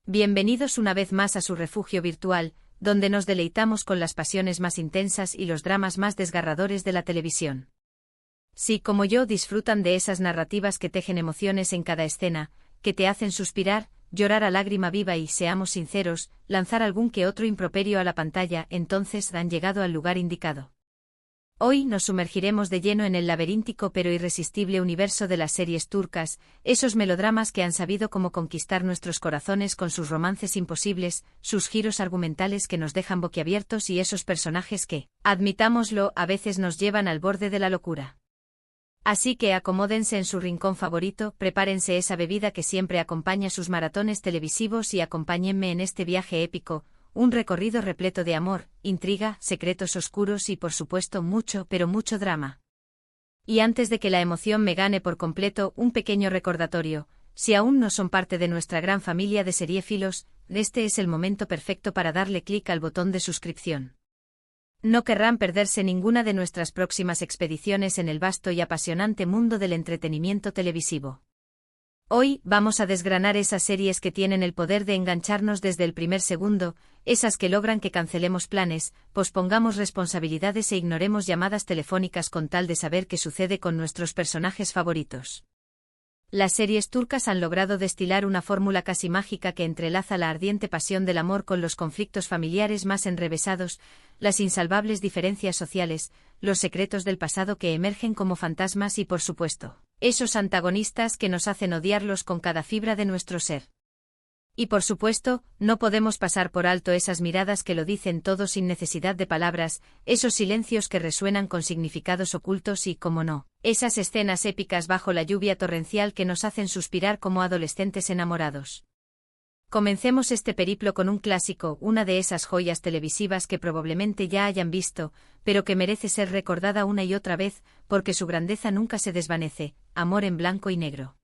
Bienvenidos una vez más a su refugio virtual, donde nos deleitamos con las pasiones más intensas y los dramas más desgarradores de la televisión. Si, como yo, disfrutan de esas narrativas que tejen emociones en cada escena, que te hacen suspirar, llorar a lágrima viva y, seamos sinceros, lanzar algún que otro improperio a la pantalla, entonces han llegado al lugar indicado. Hoy nos sumergiremos de lleno en el laberíntico pero irresistible universo de las series turcas, esos melodramas que han sabido cómo conquistar nuestros corazones con sus romances imposibles, sus giros argumentales que nos dejan boquiabiertos y esos personajes que, admitámoslo, a veces nos llevan al borde de la locura. Así que acomódense en su rincón favorito, prepárense esa bebida que siempre acompaña sus maratones televisivos y acompáñenme en este viaje épico. Un recorrido repleto de amor, intriga, secretos oscuros y por supuesto mucho, pero mucho drama. Y antes de que la emoción me gane por completo, un pequeño recordatorio: si aún no son parte de nuestra gran familia de seriéfilos, este es el momento perfecto para darle clic al botón de suscripción. No querrán perderse ninguna de nuestras próximas expediciones en el vasto y apasionante mundo del entretenimiento televisivo. Hoy vamos a desgranar esas series que tienen el poder de engancharnos desde el primer segundo, esas que logran que cancelemos planes, pospongamos responsabilidades e ignoremos llamadas telefónicas con tal de saber qué sucede con nuestros personajes favoritos. Las series turcas han logrado destilar una fórmula casi mágica que entrelaza la ardiente pasión del amor con los conflictos familiares más enrevesados, las insalvables diferencias sociales, los secretos del pasado que emergen como fantasmas y, por supuesto, esos antagonistas que nos hacen odiarlos con cada fibra de nuestro ser. Y por supuesto, no podemos pasar por alto esas miradas que lo dicen todo sin necesidad de palabras, esos silencios que resuenan con significados ocultos y, como no, esas escenas épicas bajo la lluvia torrencial que nos hacen suspirar como adolescentes enamorados. Comencemos este periplo con un clásico, una de esas joyas televisivas que probablemente ya hayan visto, pero que merece ser recordada una y otra vez, porque su grandeza nunca se desvanece: Amor en blanco y negro.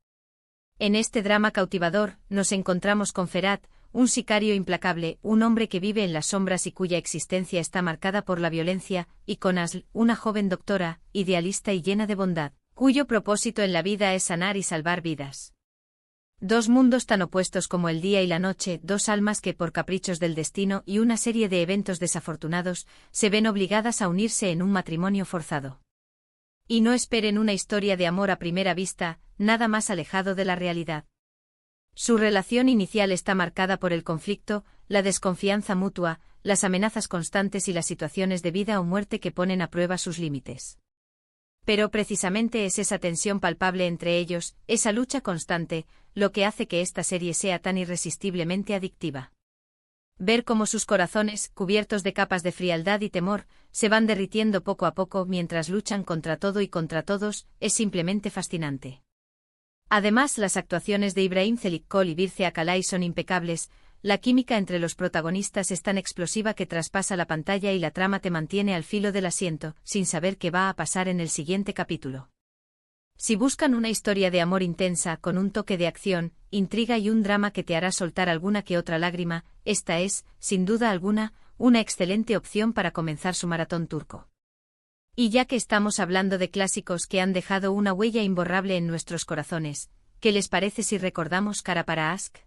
En este drama cautivador, nos encontramos con Ferhat, un sicario implacable, un hombre que vive en las sombras y cuya existencia está marcada por la violencia, y con Asl, una joven doctora, idealista y llena de bondad, cuyo propósito en la vida es sanar y salvar vidas. Dos mundos tan opuestos como el día y la noche, dos almas que por caprichos del destino y una serie de eventos desafortunados, se ven obligadas a unirse en un matrimonio forzado. Y no esperen una historia de amor a primera vista, nada más alejado de la realidad. Su relación inicial está marcada por el conflicto, la desconfianza mutua, las amenazas constantes y las situaciones de vida o muerte que ponen a prueba sus límites. Pero precisamente es esa tensión palpable entre ellos, esa lucha constante, lo que hace que esta serie sea tan irresistiblemente adictiva. Ver cómo sus corazones, cubiertos de capas de frialdad y temor, se van derritiendo poco a poco mientras luchan contra todo y contra todos, es simplemente fascinante. Además, las actuaciones de İbrahim Çelikkol y Birce Akalay son impecables, la química entre los protagonistas es tan explosiva que traspasa la pantalla y la trama te mantiene al filo del asiento, sin saber qué va a pasar en el siguiente capítulo. Si buscan una historia de amor intensa, con un toque de acción, intriga y un drama que te hará soltar alguna que otra lágrima, esta es, sin duda alguna, una excelente opción para comenzar su maratón turco. Y ya que estamos hablando de clásicos que han dejado una huella imborrable en nuestros corazones, ¿qué les parece si recordamos Kara para Aşk?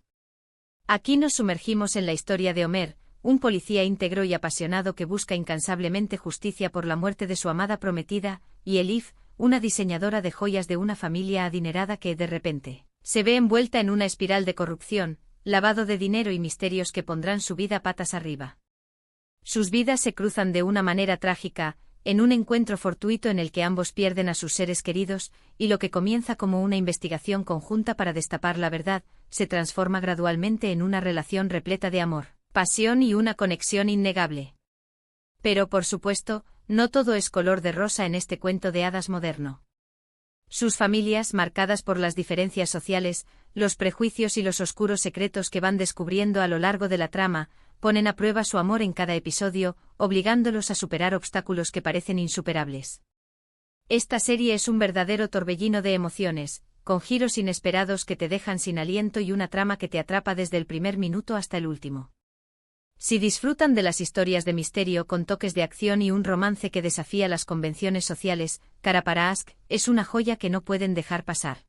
Aquí nos sumergimos en la historia de Ömer, un policía íntegro y apasionado que busca incansablemente justicia por la muerte de su amada prometida, y Elif, una diseñadora de joyas de una familia adinerada que, de repente, se ve envuelta en una espiral de corrupción, lavado de dinero y misterios que pondrán su vida patas arriba. Sus vidas se cruzan de una manera trágica, en un encuentro fortuito en el que ambos pierden a sus seres queridos, y lo que comienza como una investigación conjunta para destapar la verdad, se transforma gradualmente en una relación repleta de amor, pasión y una conexión innegable. Pero, por supuesto, no todo es color de rosa en este cuento de hadas moderno. Sus familias, marcadas por las diferencias sociales, los prejuicios y los oscuros secretos que van descubriendo a lo largo de la trama, ponen a prueba su amor en cada episodio, obligándolos a superar obstáculos que parecen insuperables. Esta serie es un verdadero torbellino de emociones, con giros inesperados que te dejan sin aliento y una trama que te atrapa desde el primer minuto hasta el último. Si disfrutan de las historias de misterio con toques de acción y un romance que desafía las convenciones sociales, Kara para Aşk es una joya que no pueden dejar pasar.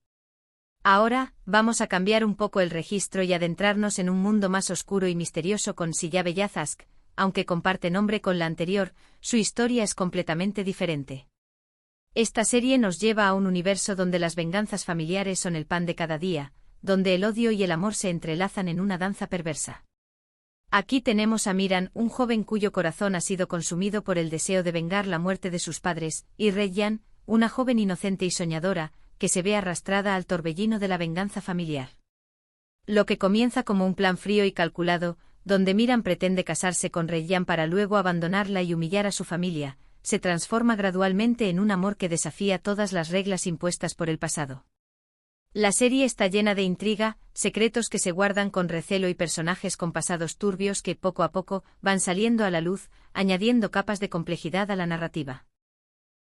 Ahora, vamos a cambiar un poco el registro y adentrarnos en un mundo más oscuro y misterioso con Silla Bellazask. Aunque comparte nombre con la anterior, su historia es completamente diferente. Esta serie nos lleva a un universo donde las venganzas familiares son el pan de cada día, donde el odio y el amor se entrelazan en una danza perversa. Aquí tenemos a Miran, un joven cuyo corazón ha sido consumido por el deseo de vengar la muerte de sus padres, y Redyan, una joven inocente y soñadora, que se ve arrastrada al torbellino de la venganza familiar. Lo que comienza como un plan frío y calculado, donde Miran pretende casarse con Redyan para luego abandonarla y humillar a su familia, se transforma gradualmente en un amor que desafía todas las reglas impuestas por el pasado. La serie está llena de intriga, secretos que se guardan con recelo y personajes con pasados turbios que poco a poco van saliendo a la luz, añadiendo capas de complejidad a la narrativa.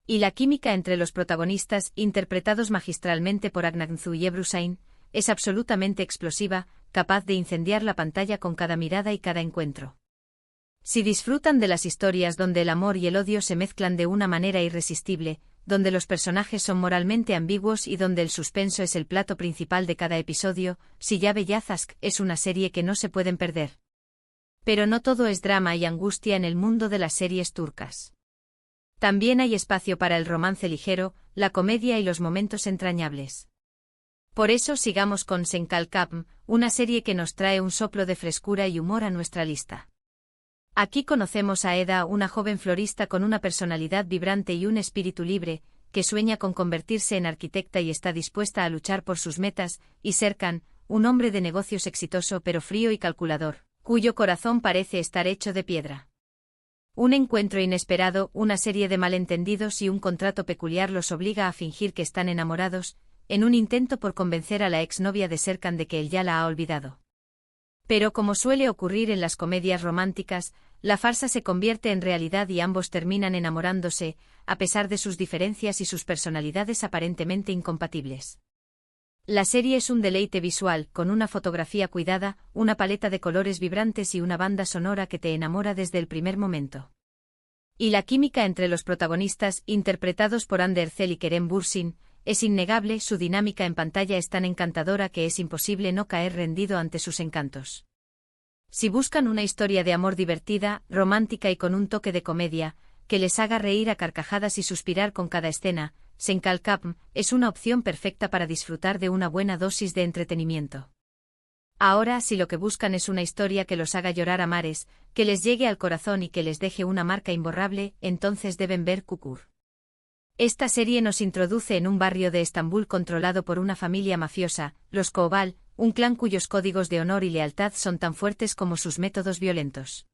Y la química entre los protagonistas, interpretados magistralmente por Agnanthu y Ebrusain, es absolutamente explosiva, capaz de incendiar la pantalla con cada mirada y cada encuentro. Si disfrutan de las historias donde el amor y el odio se mezclan de una manera irresistible, donde los personajes son moralmente ambiguos y donde el suspenso es el plato principal de cada episodio, Silla Bellazask es una serie que no se pueden perder. Pero no todo es drama y angustia en el mundo de las series turcas. También hay espacio para el romance ligero, la comedia y los momentos entrañables. Por eso sigamos con Senkalkapm, una serie que nos trae un soplo de frescura y humor a nuestra lista. Aquí conocemos a Eda, una joven florista con una personalidad vibrante y un espíritu libre, que sueña con convertirse en arquitecta y está dispuesta a luchar por sus metas, y Serkan, un hombre de negocios exitoso pero frío y calculador, cuyo corazón parece estar hecho de piedra. Un encuentro inesperado, una serie de malentendidos y un contrato peculiar los obliga a fingir que están enamorados, en un intento por convencer a la exnovia de Serkan de que él ya la ha olvidado. Pero como suele ocurrir en las comedias románticas, la farsa se convierte en realidad y ambos terminan enamorándose, a pesar de sus diferencias y sus personalidades aparentemente incompatibles. La serie es un deleite visual, con una fotografía cuidada, una paleta de colores vibrantes y una banda sonora que te enamora desde el primer momento. Y la química entre los protagonistas, interpretados por Hande Erçel y Kerem Bürsin, es innegable, su dinámica en pantalla es tan encantadora que es imposible no caer rendido ante sus encantos. Si buscan una historia de amor divertida, romántica y con un toque de comedia, que les haga reír a carcajadas y suspirar con cada escena, Senkalkapm es una opción perfecta para disfrutar de una buena dosis de entretenimiento. Ahora, si lo que buscan es una historia que los haga llorar a mares, que les llegue al corazón y que les deje una marca imborrable, entonces deben ver Kukur. Esta serie nos introduce en un barrio de Estambul controlado por una familia mafiosa, los Koval, un clan cuyos códigos de honor y lealtad son tan fuertes como sus métodos violentos.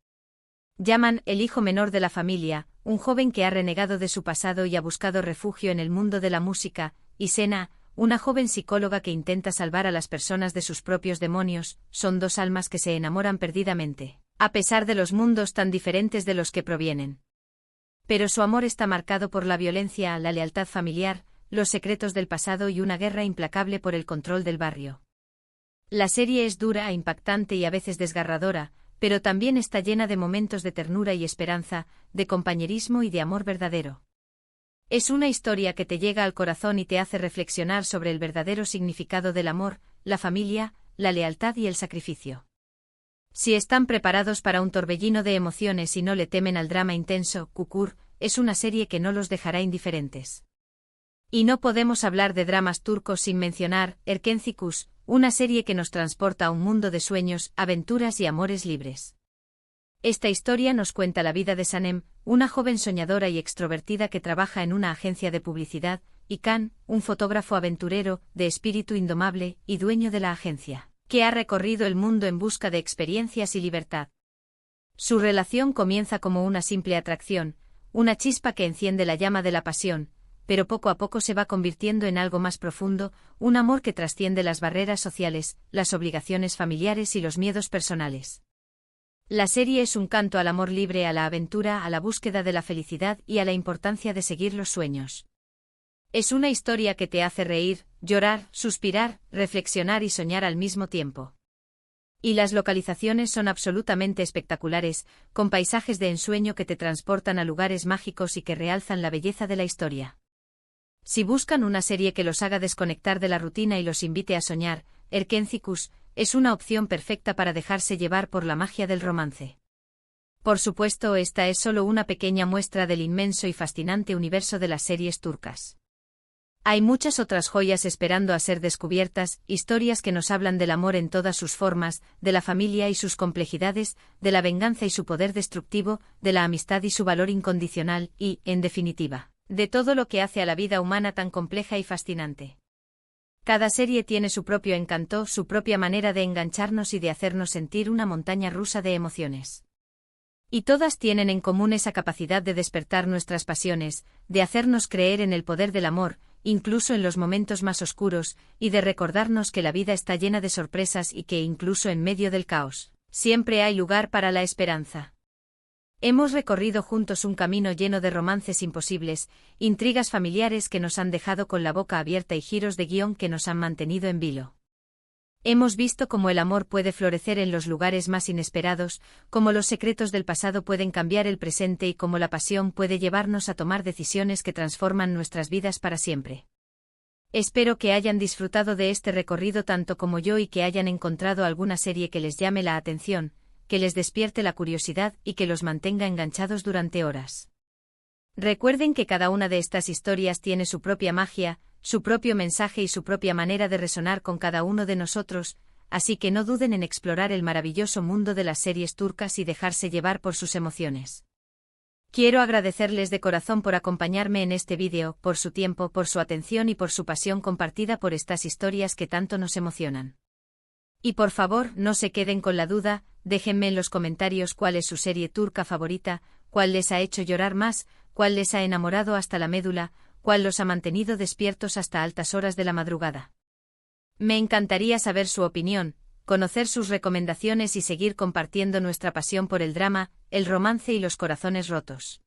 Yaman, el hijo menor de la familia, un joven que ha renegado de su pasado y ha buscado refugio en el mundo de la música, y Sena, una joven psicóloga que intenta salvar a las personas de sus propios demonios, son dos almas que se enamoran perdidamente, a pesar de los mundos tan diferentes de los que provienen. Pero su amor está marcado por la violencia, la lealtad familiar, los secretos del pasado y una guerra implacable por el control del barrio. La serie es dura, impactante y a veces desgarradora, pero también está llena de momentos de ternura y esperanza, de compañerismo y de amor verdadero. Es una historia que te llega al corazón y te hace reflexionar sobre el verdadero significado del amor, la familia, la lealtad y el sacrificio. Si están preparados para un torbellino de emociones y no le temen al drama intenso, Kukur es una serie que no los dejará indiferentes. Y no podemos hablar de dramas turcos sin mencionar Erkencikus, una serie que nos transporta a un mundo de sueños, aventuras y amores libres. Esta historia nos cuenta la vida de Sanem, una joven soñadora y extrovertida que trabaja en una agencia de publicidad, y Kan, un fotógrafo aventurero, de espíritu indomable y dueño de la agencia, que ha recorrido el mundo en busca de experiencias y libertad. Su relación comienza como una simple atracción, una chispa que enciende la llama de la pasión, pero poco a poco se va convirtiendo en algo más profundo, un amor que trasciende las barreras sociales, las obligaciones familiares y los miedos personales. La serie es un canto al amor libre, a la aventura, a la búsqueda de la felicidad y a la importancia de seguir los sueños. Es una historia que te hace reír, llorar, suspirar, reflexionar y soñar al mismo tiempo. Y las localizaciones son absolutamente espectaculares, con paisajes de ensueño que te transportan a lugares mágicos y que realzan la belleza de la historia. Si buscan una serie que los haga desconectar de la rutina y los invite a soñar, Erkencikus es una opción perfecta para dejarse llevar por la magia del romance. Por supuesto, esta es solo una pequeña muestra del inmenso y fascinante universo de las series turcas. Hay muchas otras joyas esperando a ser descubiertas, historias que nos hablan del amor en todas sus formas, de la familia y sus complejidades, de la venganza y su poder destructivo, de la amistad y su valor incondicional y, en definitiva, de todo lo que hace a la vida humana tan compleja y fascinante. Cada serie tiene su propio encanto, su propia manera de engancharnos y de hacernos sentir una montaña rusa de emociones. Y todas tienen en común esa capacidad de despertar nuestras pasiones, de hacernos creer en el poder del amor, incluso en los momentos más oscuros, y de recordarnos que la vida está llena de sorpresas y que incluso en medio del caos, siempre hay lugar para la esperanza. Hemos recorrido juntos un camino lleno de romances imposibles, intrigas familiares que nos han dejado con la boca abierta y giros de guión que nos han mantenido en vilo. Hemos visto cómo el amor puede florecer en los lugares más inesperados, cómo los secretos del pasado pueden cambiar el presente y cómo la pasión puede llevarnos a tomar decisiones que transforman nuestras vidas para siempre. Espero que hayan disfrutado de este recorrido tanto como yo y que hayan encontrado alguna serie que les llame la atención, que les despierte la curiosidad y que los mantenga enganchados durante horas. Recuerden que cada una de estas historias tiene su propia magia, su propio mensaje y su propia manera de resonar con cada uno de nosotros, así que no duden en explorar el maravilloso mundo de las series turcas y dejarse llevar por sus emociones. Quiero agradecerles de corazón por acompañarme en este vídeo, por su tiempo, por su atención y por su pasión compartida por estas historias que tanto nos emocionan. Y por favor, no se queden con la duda, déjenme en los comentarios cuál es su serie turca favorita, cuál les ha hecho llorar más, cuál les ha enamorado hasta la médula, cuál los ha mantenido despiertos hasta altas horas de la madrugada. Me encantaría saber su opinión, conocer sus recomendaciones y seguir compartiendo nuestra pasión por el drama, el romance y los corazones rotos.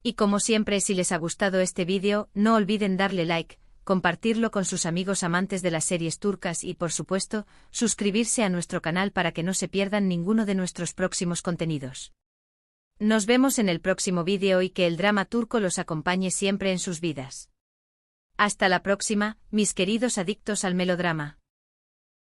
Y como siempre, si les ha gustado este vídeo, no olviden darle like, compartirlo con sus amigos amantes de las series turcas y, por supuesto, suscribirse a nuestro canal para que no se pierdan ninguno de nuestros próximos contenidos. Nos vemos en el próximo vídeo y que el drama turco los acompañe siempre en sus vidas. Hasta la próxima, mis queridos adictos al melodrama.